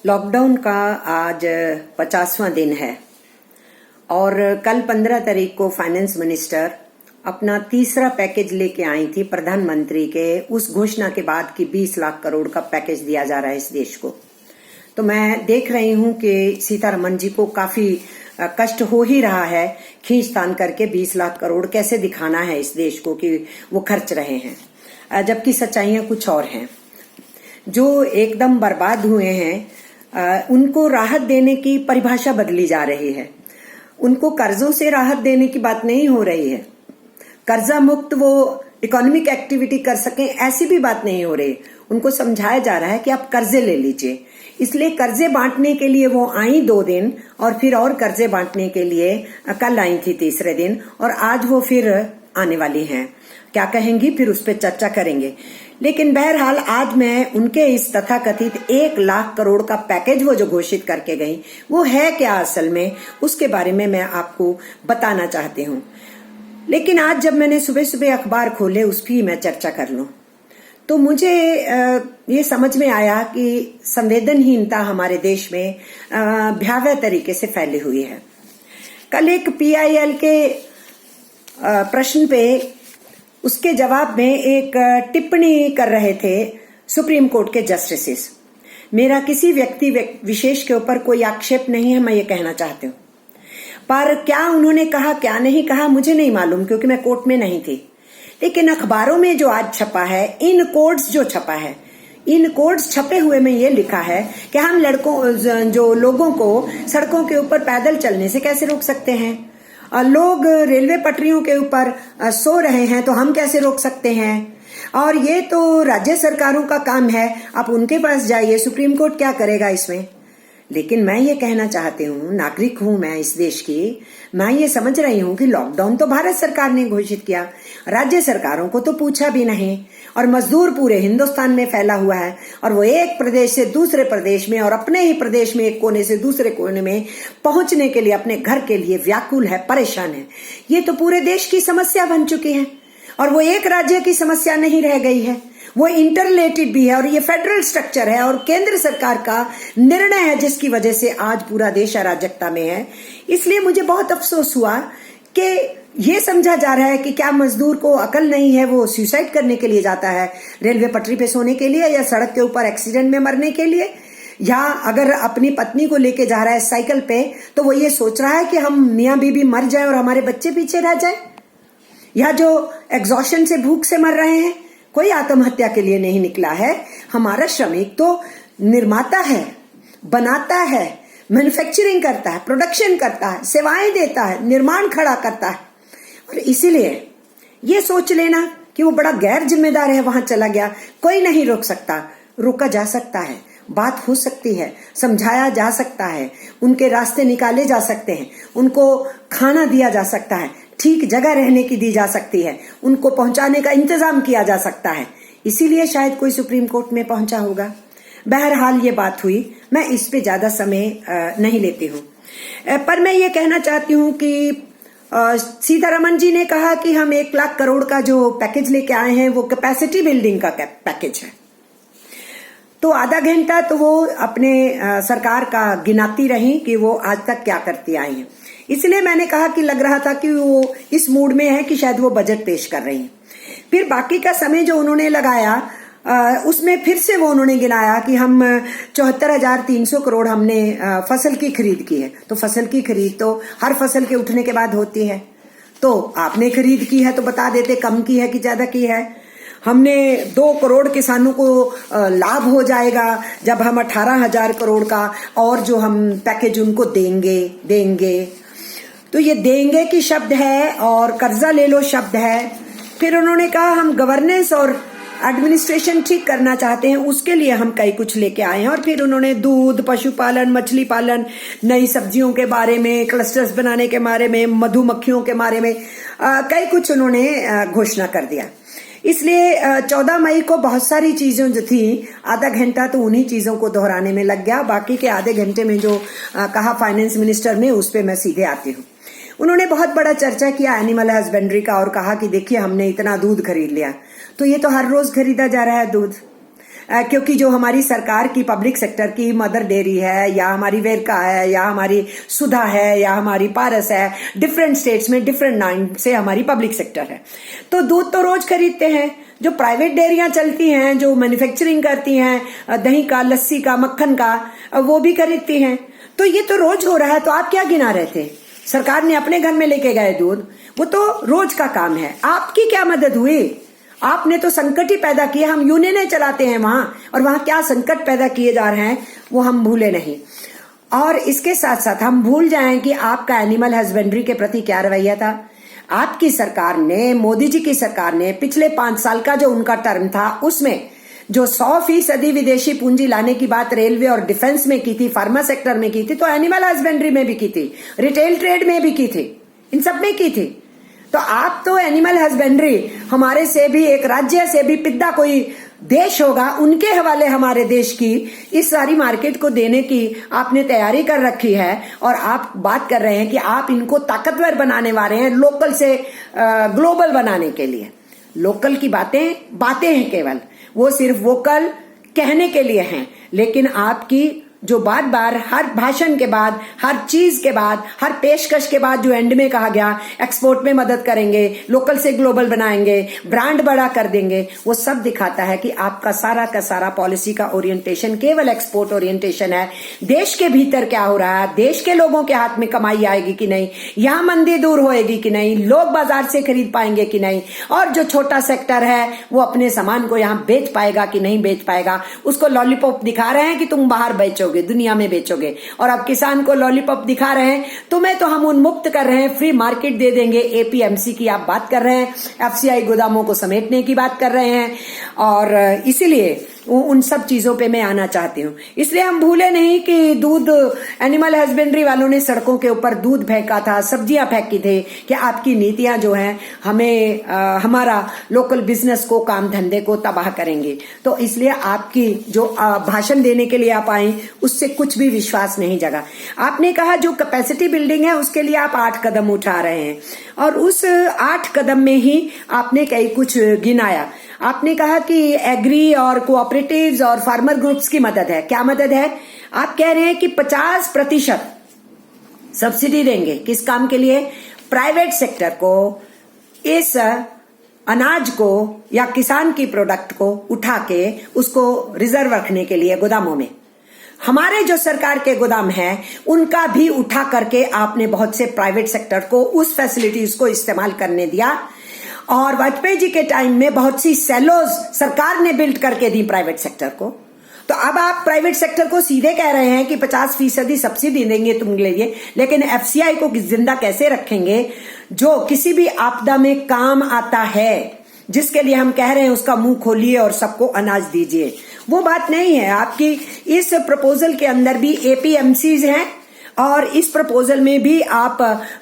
Lockdown का आज 50वां दिन है और कल 15 तारीख को फाइनेंस मिनिस्टर अपना तीसरा पैकेज लेके आई थी प्रधानमंत्री के उस घोषणा के बाद कि 20 लाख करोड़ का पैकेज दिया जा रहा है इस देश को। तो मैं देख रही हूं कि सीतारमण जी को काफी कष्ट हो ही रहा है खींचतान करके 20 लाख करोड़ कैसे दिखाना है इस देश को कि वो खर्च रहे हैं, जबकि सच्चाइयां कुछ और हैं। जो एकदम बर्बाद हुए हैं उनको राहत देने की परिभाषा बदली जा रही है। उनको कर्जों से राहत देने की बात नहीं हो रही है, कर्जा मुक्त वो इकोनॉमिक एक्टिविटी कर सकें ऐसी भी बात नहीं हो रही। उनको समझाया जा रहा है कि आप कर्जे ले लीजिए। इसलिए कर्जे बांटने के लिए वो आई 2 दिन और फिर और कर्जे बांटने के लिए कल आई थी तीसरे दिन, और आज वो फिर आने वाली हैं। क्या कहेंगी फिर उस पर चर्चा करेंगे। लेकिन बहरहाल आज मैं उनके इस तथाकथित 1 लाख करोड़ का पैकेज वो जो घोषित करके गई वो है क्या असल में, उसके बारे में मैं आपको बताना चाहती हूँ। लेकिन आज जब मैंने सुबह सुबह अखबार खोले उस पर मैं चर्चा कर लूं तो मुझे ये समझ में आया कि संवेदनहीनता हमारे देश में भयावह तरीके से फैली हुई है। कल एक PIL के प्रश्न पे उसके जवाब में एक टिप्पणी कर रहे थे सुप्रीम कोर्ट के जस्टिसेस। मेरा किसी व्यक्ति विशेष के ऊपर कोई आक्षेप नहीं है, मैं ये कहना चाहती हूँ, पर क्या उन्होंने कहा क्या नहीं कहा मुझे नहीं मालूम क्योंकि मैं कोर्ट में नहीं थी। लेकिन अखबारों में जो आज छपा है, इन कोड्स जो छपा है, इन कोड्स छपे हुए में ये लिखा है कि हम जो लोगों को सड़कों के ऊपर पैदल चलने से कैसे रोक सकते हैं, लोग रेलवे पटरियों के ऊपर सो रहे हैं तो हम कैसे रोक सकते हैं, और ये तो राज्य सरकारों का काम है, आप उनके पास जाइए, सुप्रीम कोर्ट क्या करेगा इसमें। लेकिन मैं ये कहना चाहती हूँ, नागरिक हूँ मैं इस देश की, मैं ये समझ रही हूँ कि लॉकडाउन तो भारत सरकार ने घोषित किया, राज्य सरकारों को तो पूछा भी नहीं, और मजदूर पूरे हिंदुस्तान में फैला हुआ है और वो एक प्रदेश से दूसरे प्रदेश में और अपने ही प्रदेश में एक कोने से दूसरे कोने में पहुंचने के लिए अपने घर के लिए व्याकुल है, परेशान है। ये तो पूरे देश की समस्या बन चुकी है और वो एक राज्य की समस्या नहीं रह गई है, वो इंटररिलेटेड भी है और ये फेडरल स्ट्रक्चर है और केंद्र सरकार का निर्णय है जिसकी वजह से आज पूरा देश अराजकता में है। इसलिए मुझे बहुत अफसोस हुआ कि ये समझा जा रहा है कि क्या मजदूर को अकल नहीं है, वो सुसाइड करने के लिए जाता है रेलवे पटरी पे सोने के लिए या सड़क के ऊपर एक्सीडेंट में मरने के लिए, या अगर अपनी पत्नी को लेके जा रहा है साइकिल पे तो वो ये सोच रहा है कि हम मियाँ बीबी मर जाए और हमारे बच्चे पीछे रह जाए, या जो एग्जॉशन से भूख से मर रहे हैं। कोई आत्महत्या के लिए नहीं निकला है। हमारा श्रमिक तो निर्माता है, बनाता है, मैन्युफैक्चरिंग करता है, प्रोडक्शन करता है, सेवाएं देता है, निर्माण खड़ा करता है, और इसीलिए ये सोच लेना कि वो बड़ा गैर जिम्मेदार है वहां चला गया, कोई नहीं रोक सकता। रोका जा सकता है, बात हो सकती है, समझाया जा सकता है, उनके रास्ते निकाले जा सकते हैं, उनको खाना दिया जा सकता है, ठीक जगह रहने की दी जा सकती है, उनको पहुंचाने का इंतजाम किया जा सकता है। इसीलिए शायद कोई सुप्रीम कोर्ट में पहुंचा होगा। बहरहाल ये बात हुई, मैं इस पे ज्यादा समय नहीं लेती हूँ, पर मैं ये कहना चाहती हूँ कि सीतारमण जी ने कहा कि हम 1 लाख करोड़ का जो पैकेज लेके आए हैं वो कैपेसिटी बिल्डिंग का पैकेज है। तो आधा घंटा तो वो अपने सरकार का गिनाती रही कि वो आज तक क्या करती आई हैं। इसलिए मैंने कहा कि लग रहा था कि वो इस मूड में है कि शायद वो बजट पेश कर रही हैं। फिर बाकी का समय जो उन्होंने लगाया उसमें फिर से वो उन्होंने गिनाया कि हम 74,300 करोड़ हमने फसल की खरीद की है। तो फसल की खरीद तो हर फसल के उठने के बाद होती है, तो आपने खरीद की है तो बता देते कम की है कि ज्यादा की है। हमने 2 करोड़ किसानों को लाभ हो जाएगा जब हम 18,000 करोड़ का और जो हम पैकेज उनको देंगे। तो ये देंगे की शब्द है और कर्जा ले लो शब्द है। फिर उन्होंने कहा हम गवर्नेंस और एडमिनिस्ट्रेशन ठीक करना चाहते हैं, उसके लिए हम कई कुछ लेके आए हैं। और फिर उन्होंने दूध, पशुपालन, मछली पालन, नई सब्जियों के बारे में, क्लस्टर्स बनाने के बारे में, मधुमक्खियों के बारे में कई कुछ उन्होंने घोषणा कर दिया। इसलिए 14 मई को बहुत सारी चीजें जो थी, आधा घंटा तो उन्हीं चीजों को दोहराने में लग गया। बाकी के आधे घंटे में जो कहा फाइनेंस मिनिस्टर ने उस पे मैं सीधे आती हूँ। उन्होंने बहुत बड़ा चर्चा किया एनिमल हस्बेंड्री का और कहा कि देखिए हमने इतना दूध खरीद लिया, तो ये तो हर रोज खरीदा जा रहा है दूध। क्योंकि जो हमारी सरकार की पब्लिक सेक्टर की मदर डेयरी है या हमारी वेरका है या हमारी सुधा है या हमारी पारस है, डिफरेंट स्टेट्स में डिफरेंट नाम से हमारी पब्लिक सेक्टर है, तो दूध तो रोज खरीदते हैं। जो प्राइवेट डेयरियां चलती हैं, जो मैन्युफैक्चरिंग करती हैं दही का, लस्सी का, मक्खन का, वो भी खरीदती हैं। तो ये तो रोज हो रहा है, तो आप क्या गिना रहे थे? सरकार ने अपने घर में लेके गए दूध, वो तो रोज का काम है। आपकी क्या मदद हुई? आपने तो संकट ही पैदा किया। हम यूनियनें चलाते हैं वहां, और वहां क्या संकट पैदा किए जा रहे हैं वो हम भूले नहीं। और इसके साथ साथ हम भूल जाएं कि आपका एनिमल हस्बेंड्री के प्रति क्या रवैया था। आपकी सरकार ने, मोदी जी की सरकार ने पिछले 5 साल का जो उनका टर्म था, उसमें जो 100% विदेशी पूंजी लाने की बात रेलवे और डिफेंस में की थी, फार्मा सेक्टर में की थी, तो एनिमल हस्बेंड्री में भी की थी, रिटेल ट्रेड में भी की थी, इन सब में की थी। तो आप तो एनिमल हस्बेंड्री हमारे से भी, एक राज्य से भी पिद्दा कोई देश होगा, उनके हवाले हमारे देश की इस सारी मार्केट को देने की आपने तैयारी कर रखी है। और आप बात कर रहे हैं कि आप इनको ताकतवर बनाने वाले हैं, लोकल से ग्लोबल बनाने के लिए। लोकल की बातें हैं केवल, वो सिर्फ वोकल कहने के लिए हैं। लेकिन आपकी जो बार बार हर भाषण के बाद, हर चीज के बाद, हर पेशकश के बाद जो एंड में कहा गया, एक्सपोर्ट में मदद करेंगे, लोकल से ग्लोबल बनाएंगे, ब्रांड बड़ा कर देंगे, वो सब दिखाता है कि आपका सारा का सारा पॉलिसी का ओरिएंटेशन केवल एक्सपोर्ट ओरिएंटेशन है। देश के भीतर क्या हो रहा है, देश के लोगों के हाथ में कमाई आएगी कि नहीं, यहां मंदी दूर होएगी कि नहीं, लोग बाजार से खरीद पाएंगे कि नहीं, और जो छोटा सेक्टर है वो अपने सामान को यहां बेच पाएगा कि नहीं बेच पाएगा। उसको लॉलीपॉप दिखा रहे हैं कि तुम बाहर बेचोगे, दुनिया में बेचोगे, और अब किसान को लॉलीपॉप दिखा रहे हैं, तुम्हें तो हम उन्मुक्त कर रहे हैं, फ्री मार्केट दे देंगे। एपीएमसी की आप बात कर रहे हैं, एफसीआई गोदामों को समेटने की बात कर रहे हैं, और इसीलिए उन सब चीजों पे मैं आना चाहती हूँ। इसलिए हम भूले नहीं कि दूध, एनिमल हस्बेंड्री वालों ने सड़कों के ऊपर दूध फेंका था, सब्जियां फेंकी थे कि आपकी नीतियां जो हैं हमें हमारा लोकल बिजनेस को, काम धंधे को तबाह करेंगे। तो इसलिए आपकी जो भाषण देने के लिए आप आई, उससे कुछ भी विश्वास नहीं जगा। आपने कहा जो कैपेसिटी बिल्डिंग है उसके लिए आप 8 कदम उठा रहे हैं, और उस 8 कदम में ही आपने कई कुछ गिनाया। आपने कहा कि एग्री और कोऑपरेटिव्स और फार्मर ग्रुप्स की मदद है। क्या मदद है? आप कह रहे हैं कि 50% सब्सिडी देंगे। किस काम के लिए? प्राइवेट सेक्टर को इस अनाज को या किसान की प्रोडक्ट को उठा के उसको रिजर्व रखने के लिए गोदामों में। हमारे जो सरकार के गोदाम हैं उनका भी उठा करके आपने बहुत से प्राइवेट सेक्टर को उस फैसिलिटीज को इस्तेमाल करने दिया। और वाजपेयी जी के टाइम में बहुत सी सेलोज सरकार ने बिल्ड करके दी प्राइवेट सेक्टर को। तो अब आप प्राइवेट सेक्टर को सीधे कह रहे हैं कि 50% सब्सिडी देंगे तुम लिए, लेकिन एफसीआई को जिंदा कैसे रखेंगे जो किसी भी आपदा में काम आता है, जिसके लिए हम कह रहे हैं उसका मुंह खोलिए और सबको अनाज दीजिए। वो बात नहीं है। आपकी इस प्रपोजल के अंदर भी एपीएमसीज हैं, और इस प्रपोजल में भी आप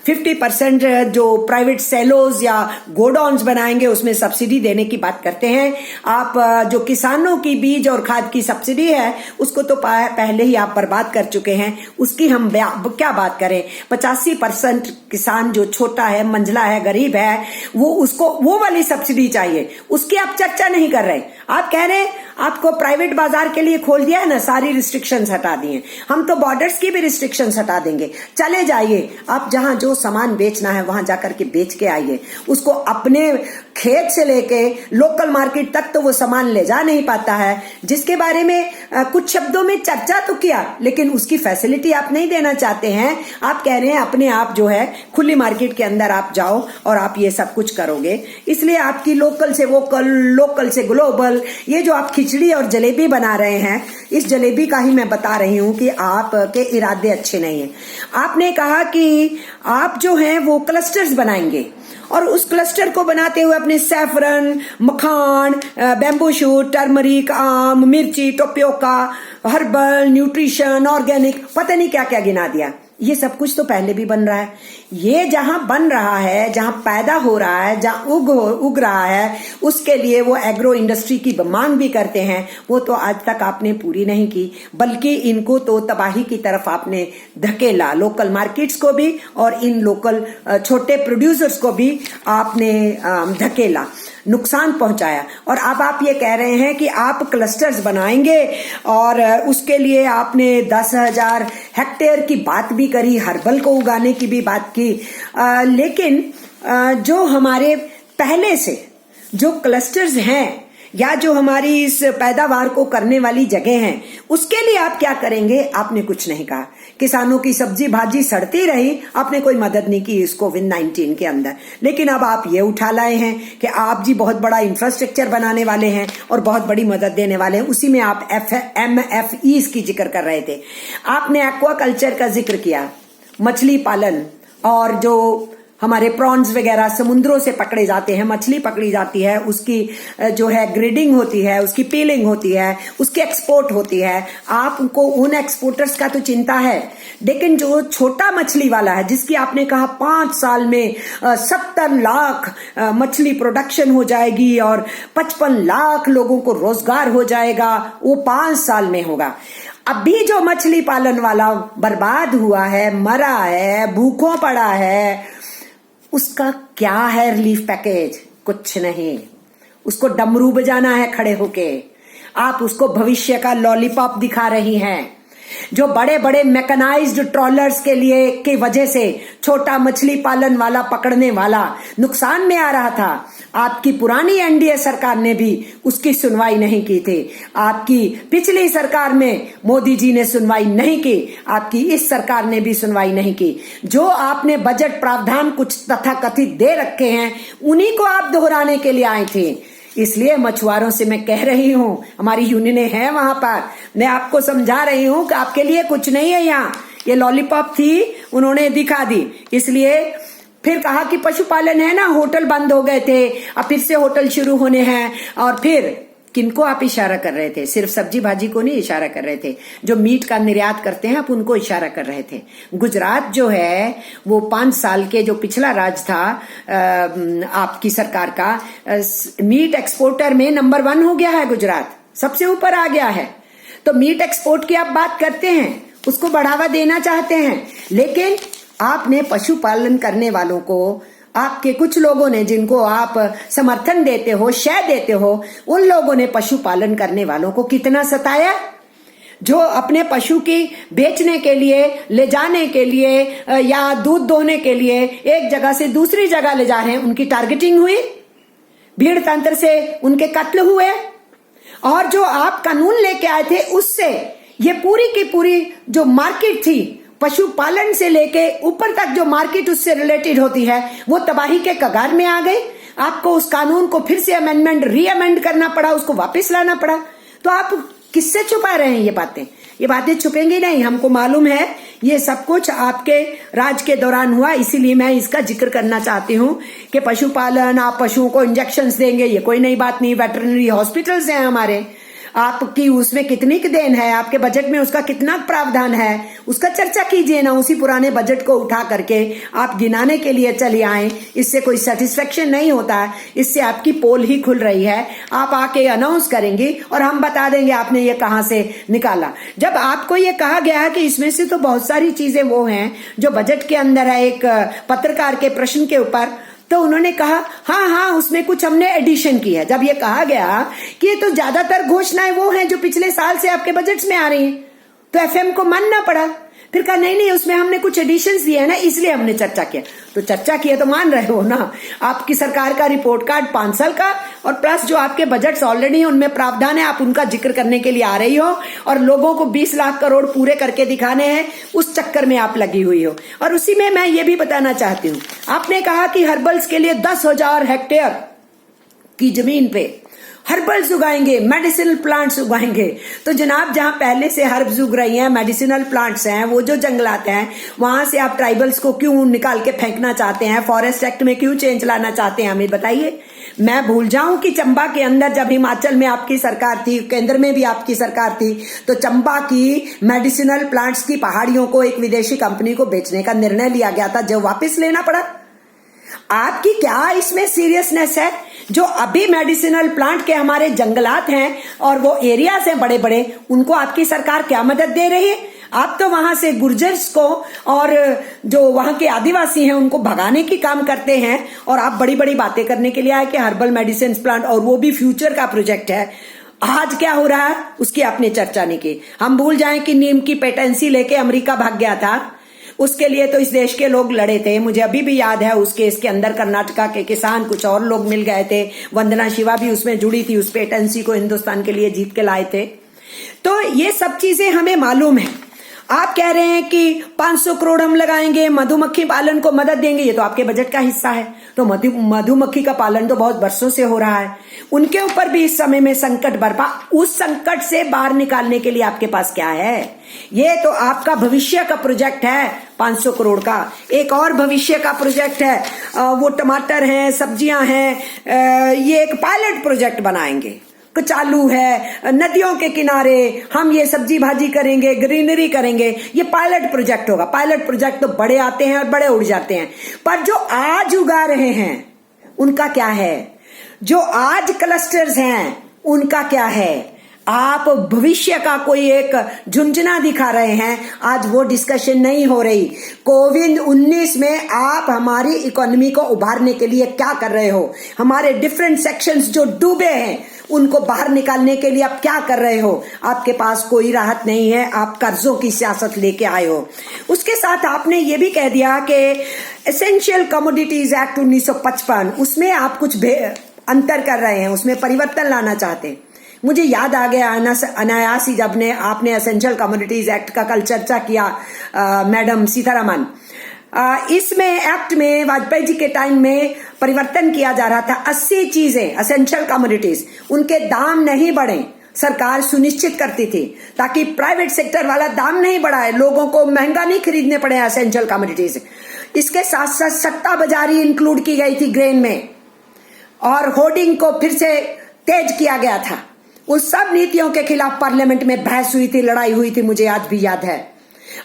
50% जो प्राइवेट सेलोज या गोडाउन्स बनाएंगे उसमें सब्सिडी देने की बात करते हैं। आप जो किसानों की बीज और खाद की सब्सिडी है उसको तो पहले ही आप बर्बाद कर चुके हैं, उसकी हम क्या बात करें। 85% किसान जो छोटा है, मंझला है, गरीब है, वो उसको वो वाली सब्सिडी चाहिए, उसकी आप चर्चा नहीं कर रहे। आप कह रहे हैं आपको प्राइवेट बाजार के लिए खोल दिया है ना, सारी रिस्ट्रिक्शंस हटा दिए, हम तो बॉर्डर्स की भी रिस्ट्रिक्शंस हटा देंगे। चले जाइए, आप जहां जो सामान बेचना है वहां जाकर के बेच के आइए। उसको अपने खेत से लेके लोकल मार्केट तक तो वो सामान ले जा नहीं पाता है, जिसके बारे में कुछ शब्दों में चर्चा तो किया, लेकिन उसकी फैसिलिटी आप नहीं देना चाहते हैं। आप कह रहे हैं अपने आप जो है खुली मार्केट के अंदर आप जाओ और आप ये सब कुछ करोगे। इसलिए आपकी लोकल से वोकल, लोकल से ग्लोबल, ये जो आप खिचड़ी और जलेबी बना रहे हैं, इस जलेबी का ही मैं बता रही हूं कि आपके इरादे अच्छे नहीं हैं। आपने कहा कि आप जो हैं वो क्लस्टर्स बनाएंगे, और उस क्लस्टर को बनाते हुए अपने सैफरन, मखान, बैम्बू शूट, टर्मरिक, आम, मिर्ची, टोपियोका, हर्बल, न्यूट्रिशन, ऑर्गेनिक, पता नहीं क्या क्या गिना दिया। ये सब कुछ तो पहले भी बन रहा है। ये जहां बन रहा है, जहां पैदा हो रहा है, जहां उग रहा है, उसके लिए वो एग्रो इंडस्ट्री की मांग भी करते हैं। वो तो आज तक आपने पूरी नहीं की, बल्कि इनको तो तबाही की तरफ आपने धकेला। लोकल मार्केट्स को भी और इन लोकल छोटे प्रोड्यूसर्स को भी आपने धकेला। नुकसान पहुंचाया, और अब आप ये कह रहे हैं कि आप क्लस्टर्स बनाएंगे और उसके लिए आपने 10,000 हेक्टेयर की बात भी करी, हर्बल को उगाने की भी बात की। लेकिन जो हमारे पहले से जो क्लस्टर्स हैं या जो हमारी इस पैदावार को करने वाली जगह हैं, उसके लिए आप क्या करेंगे? आपने कुछ नहीं कहा। किसानों की सब्जी भाजी सड़ती रही, आपने कोई मदद नहीं की इस कोविड-19 के अंदर। लेकिन अब आप ये उठा लाए हैं कि आप जी बहुत बड़ा इंफ्रास्ट्रक्चर बनाने वाले हैं और बहुत बड़ी मदद देने वाले हैं। उसी में आप MFEs की जिक्र कर रहे थे। आपने एक्वाकल्चर का जिक्र किया, मछली पालन, और जो हमारे प्रॉन्स वगैरह समुद्रों से पकड़े जाते हैं, मछली पकड़ी जाती है, उसकी जो है ग्रेडिंग होती है, उसकी पीलिंग होती है, उसकी एक्सपोर्ट होती है। आपको उन एक्सपोर्टर्स का तो चिंता है, लेकिन जो छोटा मछली वाला है, जिसकी आपने कहा 5 साल में 70 लाख मछली प्रोडक्शन हो जाएगी और 55 लाख लोगों को रोजगार हो जाएगा, वो 5 साल में होगा। अभी जो मछली पालन वाला बर्बाद हुआ है, मरा है, भूखों पड़ा है, उसका क्या है रिलीफ पैकेज? कुछ नहीं। उसको डमरू बजाना है खड़े होके। आप उसको भविष्य का लॉलीपॉप दिखा रही हैं। जो बड़े बड़े मैकेनाइज्ड ट्रॉलर्स के लिए की वजह से छोटा मछली पालन वाला पकड़ने वाला नुकसान में आ रहा था, आपकी पुरानी एनडीए सरकार ने भी उसकी सुनवाई नहीं की थी। आपकी पिछली सरकार में मोदी जी ने सुनवाई नहीं की, आपकी इस सरकार ने भी सुनवाई नहीं की। जो आपने बजट प्रावधान कुछ तथाकथित दे रखे हैं, उन्हीं को आप दोहराने के लिए आए थे। इसलिए मछुआरों से मैं कह रही हूं, हमारी यूनियनें हैं वहां पर, मैं आपको समझा रही हूं कि आपके लिए कुछ नहीं है यहाँ। ये लॉलीपॉप थी, उन्होंने दिखा दी। इसलिए फिर कहा कि पशुपालन है ना, होटल बंद हो गए थे, अब फिर से होटल शुरू होने हैं। और फिर किनको आप इशारा कर रहे थे? सिर्फ सब्जी भाजी को नहीं इशारा कर रहे थे, जो मीट का निर्यात करते हैं आप उनको इशारा कर रहे थे। गुजरात जो है वो 5 साल के जो पिछला राज था आपकी सरकार का, मीट एक्सपोर्टर में नंबर 1 हो गया है। गुजरात सबसे ऊपर आ गया है। तो मीट एक्सपोर्ट की आप बात करते हैं, उसको बढ़ावा देना चाहते हैं, लेकिन आपने पशुपालन करने वालों को, आपके कुछ लोगों ने जिनको आप समर्थन देते हो, शय देते हो, उन लोगों ने पशुपालन करने वालों को कितना सताया। जो अपने पशु की बेचने के लिए, ले जाने के लिए या दूध दोहने के लिए एक जगह से दूसरी जगह ले जा रहे हैं, उनकी टारगेटिंग हुई, भीड़ तंत्र से उनके कत्ल हुए। और जो आप कानून लेके आए थे, उससे ये पूरी की पूरी जो मार्केट थी पशुपालन से लेके ऊपर तक, जो मार्केट उससे रिलेटेड होती है, वो तबाही के कगार में आ गई। आपको उस कानून को फिर से री अमेंड करना पड़ा, उसको वापस लाना पड़ा। तो आप किससे छुपा रहे हैं ये बातें? ये बातें छुपेंगी नहीं, हमको मालूम है ये सब कुछ आपके राज के दौरान हुआ। इसीलिए मैं इसका जिक्र करना चाहती हूँ कि पशुपालन, आप पशुओं को इंजेक्शन देंगे, ये कोई नई बात नहीं। वेटरनरी हॉस्पिटल्स हैं हमारे, आपकी उसमें कितनी की देन है, आपके बजट में उसका कितना प्रावधान है, उसका चर्चा कीजिए ना। उसी पुराने बजट को उठा करके आप गिनाने के लिए चले आए, इससे कोई सेटिस्फेक्शन नहीं होता है। इससे आपकी पोल ही खुल रही है। आप आके अनाउंस करेंगे और हम बता देंगे आपने ये कहां से निकाला। जब आपको ये कहा गया है कि इसमें से तो बहुत सारी चीजें वो हैं जो बजट के अंदर है, एक पत्रकार के प्रश्न के ऊपर, तो उन्होंने कहा हाँ उसमें कुछ हमने एडिशन की है। जब ये कहा गया कि ये तो ज्यादातर घोषणाएं वो हैं जो पिछले साल से आपके बजट्स में आ रही हैं, तो एफएम को मानना पड़ा। फिर कहा नहीं उसमें हमने कुछ एडिशंस दिए हैं ना, इसलिए हमने चर्चा किया। तो चर्चा किया तो मान रहे हो ना। आपकी सरकार का रिपोर्ट कार्ड 5 साल का और प्लस जो आपके बजट्स ऑलरेडी उनमें प्रावधान है, आप उनका जिक्र करने के लिए आ रही हो और लोगों को 20 लाख करोड़ पूरे करके दिखाने हैं, उस चक्कर में आप लगी हुई हो। और उसी में मैं ये भी बताना चाहती हूँ, आपने कहा कि हर्बल्स के लिए 10,000 हेक्टेयर की जमीन पे हर्बल्स उगाएंगे, मेडिसिनल प्लांट्स उगाएंगे। तो जनाब, जहां पहले से हर्ब्स उग रही हैं, मेडिसिनल प्लांट्स हैं, वो जो जंगलात हैं, वहां से आप ट्राइबल्स को क्यों निकाल के फेंकना चाहते हैं? फॉरेस्ट एक्ट में क्यों चेंज लाना चाहते हैं? हमें बताइए। मैं भूल जाऊं कि चंबा के अंदर जब हिमाचल में आपकी सरकार थी, केंद्र में भी आपकी सरकार थी, तो चंबा की मेडिसिनल प्लांट्स की पहाड़ियों को एक विदेशी कंपनी को बेचने का निर्णय लिया गया था, जो वापस लेना पड़ा। आपकी क्या इसमें सीरियसनेस है? जो अभी मेडिसिनल प्लांट के हमारे जंगलात हैं और वो एरियाज हैं बड़े बड़े, उनको आपकी सरकार क्या मदद दे रही है? आप तो वहां से गुर्जर्स को और जो वहां के आदिवासी हैं उनको भगाने की काम करते हैं, और आप बड़ी बड़ी बातें करने के लिए आए कि हर्बल मेडिसिन प्लांट, और वो भी फ्यूचर का प्रोजेक्ट है। आज क्या हो रहा है उसकी आपने चर्चा नहीं की। हम भूल जाएं कि नीम की पेटेंसी लेके अमेरिका भाग गया था, उसके लिए तो इस देश के लोग लड़े थे। मुझे अभी भी याद है उस केस के अंदर कर्नाटका के किसान, कुछ और लोग मिल गए थे, वंदना शिवा भी उसमें जुड़ी थी, उस पेटेंसी को हिंदुस्तान के लिए जीत के लाए थे। तो ये सब चीजें हमें मालूम है। आप कह रहे हैं कि 500 करोड़ हम लगाएंगे, मधुमक्खी पालन को मदद देंगे, ये तो आपके बजट का हिस्सा है। तो मधुमक्खी का पालन तो बहुत वर्षों से हो रहा है, उनके ऊपर भी इस समय में संकट बरपा, उस संकट से बाहर निकालने के लिए आपके पास क्या है? ये तो आपका भविष्य का प्रोजेक्ट है 500 करोड़ का। एक और भविष्य का प्रोजेक्ट है, वो टमाटर हैं, सब्जियां हैं, ये एक पायलट प्रोजेक्ट बनाएंगे, चालू है, नदियों के किनारे हम ये सब्जी भाजी करेंगे, ग्रीनरी करेंगे, ये पायलट प्रोजेक्ट होगा। पायलट प्रोजेक्ट तो बड़े आते हैं और बड़े उड़ जाते हैं, पर जो आज उगा रहे हैं उनका क्या है? जो आज क्लस्टर्स हैं उनका क्या है? आप भविष्य का कोई एक झुंझुना दिखा रहे हैं, आज वो डिस्कशन नहीं हो रही। कोविड-19 में आप हमारी इकोनॉमी को उभारने के लिए क्या कर रहे हो? हमारे डिफरेंट सेक्शंस जो डूबे हैं उनको बाहर निकालने के लिए आप क्या कर रहे हो? आपके पास कोई राहत नहीं है, आप कर्जों की सियासत लेके आए हो। उसके साथ आपने ये भी कह दिया कि एसेंशियल कमोडिटीज एक्ट 1955, उसमें आप कुछ अंतर कर रहे हैं, उसमें परिवर्तन लाना चाहते हैं। मुझे याद आ गया अनायास ही जब आपने एसेंशियल कमोडिटीज एक्ट का कल चर्चा किया, मैडम सीतारमन, इसमें एक्ट में वाजपेयी जी के टाइम में परिवर्तन किया जा रहा था। 80 चीजें एसेंशियल कमोडिटीज, उनके दाम नहीं बढ़े, सरकार सुनिश्चित करती थी ताकि प्राइवेट सेक्टर वाला दाम नहीं बढ़ाए, लोगों को महंगा नहीं खरीदने पड़े एसेंशियल कमोडिटीज। इसके साथ साथ सट्टा बाजारी इंक्लूड की गई थी ग्रेन में, और होर्डिंग को फिर से तेज किया गया था। उस सब नीतियों के खिलाफ पार्लियामेंट में बहस हुई थी, लड़ाई हुई थी, मुझे आज भी याद है।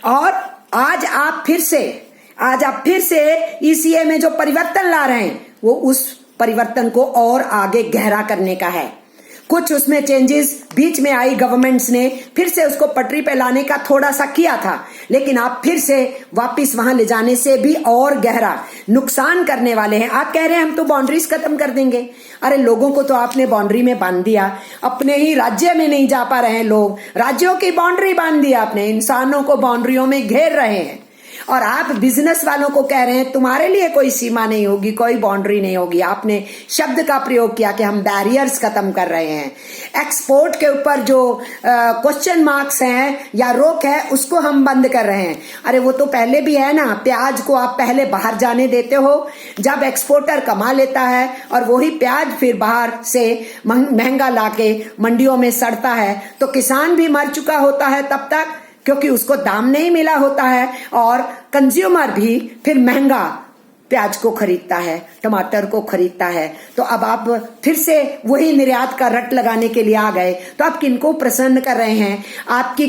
और आज आप फिर से ईसीए में जो परिवर्तन ला रहे हैं वो उस परिवर्तन को और आगे गहरा करने का है। कुछ उसमें चेंजेस बीच में आई, गवर्नमेंट्स ने फिर से उसको पटरी पे लाने का थोड़ा सा किया था, लेकिन आप फिर से वापस वहां ले जाने से भी और गहरा नुकसान करने वाले हैं। आप कह रहे हैं हम तो बाउंड्रीज खत्म कर देंगे। अरे लोगों को तो आपने बाउंड्री में बांध दिया, अपने ही राज्य में नहीं जा पा रहे हैं लोग, राज्यों की बाउंड्री बांध दिया आपने, इंसानों को बाउंड्रियों में घेर रहे हैं। और आप बिजनेस वालों को कह रहे हैं तुम्हारे लिए कोई सीमा नहीं होगी, कोई बाउंड्री नहीं होगी। आपने शब्द का प्रयोग किया कि हम बैरियर्स खत्म कर रहे हैं। एक्सपोर्ट के ऊपर जो क्वेश्चन मार्क्स हैं या रोक है उसको हम बंद कर रहे हैं। अरे वो तो पहले भी है ना, प्याज को आप पहले बाहर जाने देते हो, जब एक्सपोर्टर कमा लेता है और वही प्याज फिर बाहर से महंगा लाके मंडियों में सड़ता है तो किसान भी मर चुका होता है तब तक, क्योंकि उसको दाम नहीं मिला होता है, और कंज्यूमर भी फिर महंगा प्याज को खरीदता है, टमाटर को खरीदता है। तो अब आप फिर से वही निर्यात का रट लगाने के लिए आ गए। तो आप किनको प्रसन्न कर रहे हैं? आपकी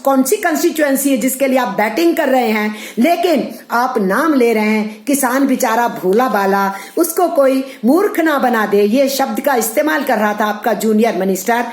कौन सी कंस्टिट्यूएंसी है जिसके लिए आप बैटिंग कर रहे हैं, लेकिन आप नाम ले रहे हैं किसान बेचारा भोला बाला, उसको कोई मूर्ख ना बना दे। ये शब्द का इस्तेमाल कर रहा था आपका जूनियर मिनिस्टर।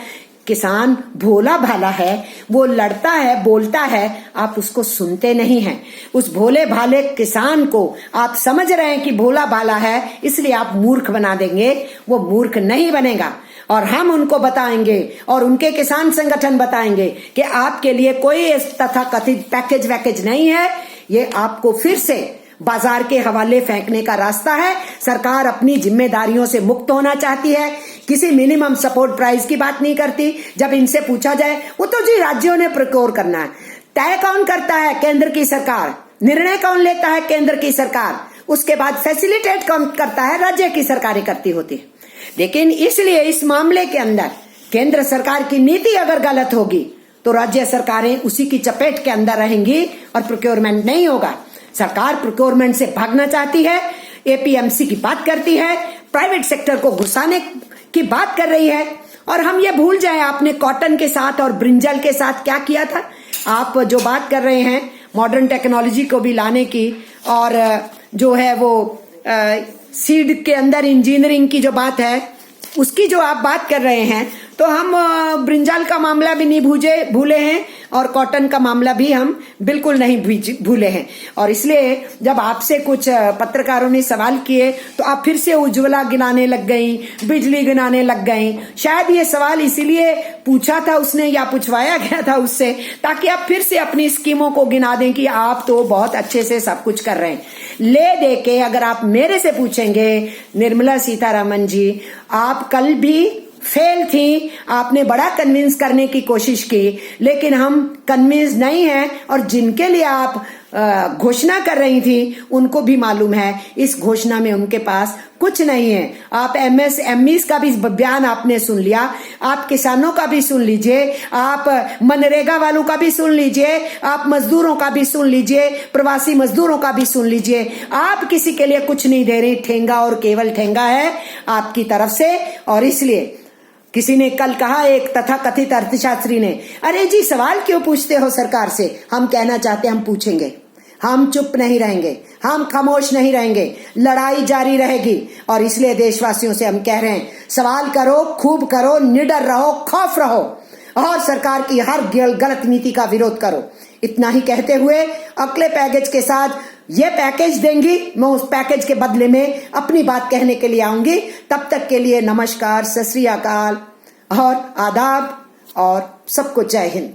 किसान भोला भाला है, वो लड़ता है, बोलता है, आप उसको सुनते नहीं हैं। उस भोले भाले किसान को आप समझ रहे हैं कि भोला भाला है, इसलिए आप मूर्ख बना देंगे। वो मूर्ख नहीं बनेगा, और हम उनको बताएंगे और उनके किसान संगठन बताएंगे कि आपके लिए कोई तथाकथित पैकेज वैकेज नहीं है। ये आपको फिर से बाजार के हवाले फेंकने का रास्ता है। सरकार अपनी जिम्मेदारियों से मुक्त होना चाहती है, किसी मिनिमम सपोर्ट प्राइस की बात नहीं करती। जब इनसे पूछा जाए, वो तो जी राज्यों ने प्रोक्योर करना है, तय कौन करता है? केंद्र की सरकार। निर्णय कौन लेता है? केंद्र की सरकार। उसके बाद फैसिलिटेट कौन करता है? राज्य की सरकारें करती होती है। लेकिन इसलिए इस मामले के अंदर केंद्र सरकार की नीति अगर गलत होगी तो राज्य सरकारें उसी की चपेट के अंदर रहेंगी और प्रोक्योरमेंट नहीं होगा। सरकार प्रोक्योरमेंट से भागना चाहती है, एपीएमसी की बात करती है, प्राइवेट सेक्टर को घुसाने की बात कर रही है। और हम ये भूल जाए आपने कॉटन के साथ और ब्रिंजल के साथ क्या किया था। आप जो बात कर रहे हैं मॉडर्न टेक्नोलॉजी को भी लाने की, और जो है वो सीड के अंदर इंजीनियरिंग की जो बात है उसकी जो आप बात कर रहे हैं, तो हम ब्रिंजाल का मामला भी नहीं भूले हैं और कॉटन का मामला भी हम बिल्कुल नहीं भूले हैं। और इसलिए जब आपसे कुछ पत्रकारों ने सवाल किए तो आप फिर से उज्ज्वला गिनाने लग गई, बिजली गिनाने लग गई। शायद ये सवाल इसीलिए पूछा था उसने या पूछवाया गया था उससे, ताकि आप फिर से अपनी स्कीमों को गिना दें कि आप तो बहुत अच्छे से सब कुछ कर रहे हैं। ले दे के अगर आप मेरे से पूछेंगे निर्मला सीतारमण जी, आप कल भी फेल थी, आपने बड़ा कन्विंस करने की कोशिश की, लेकिन हम कन्विंस नहीं हैं। और जिनके लिए आप घोषणा कर रही थी उनको भी मालूम है इस घोषणा में उनके पास कुछ नहीं है। आप एमएसएमईज का भी बयान आपने सुन लिया, आप किसानों का भी सुन लीजिए, आप मनरेगा वालों का भी सुन लीजिए, आप मजदूरों का भी सुन लीजिए, प्रवासी मजदूरों का भी सुन लीजिए। आप किसी के लिए कुछ नहीं दे रही, ठेंगा और केवल ठेंगा है आपकी तरफ से। और इसलिए किसी ने कल कहा, एक तथाकथित अर्थशास्त्री ने, अरे जी सवाल क्यों पूछते हो सरकार से? हम कहना चाहते हम पूछेंगे, हम चुप नहीं रहेंगे, हम खामोश नहीं रहेंगे, लड़ाई जारी रहेगी। और इसलिए देशवासियों से हम कह रहे हैं, सवाल करो, खूब करो, निडर रहो, खौफ रहो और सरकार की हर गलत नीति का विरोध करो। इतना ही कहते हुए अगले पैकेज के साथ ये पैकेज देंगी, मैं उस पैकेज के बदले में अपनी बात कहने के लिए आऊंगी। तब तक के लिए नमस्कार, सत श्री अकाल और आदाब और सबको जय हिंद।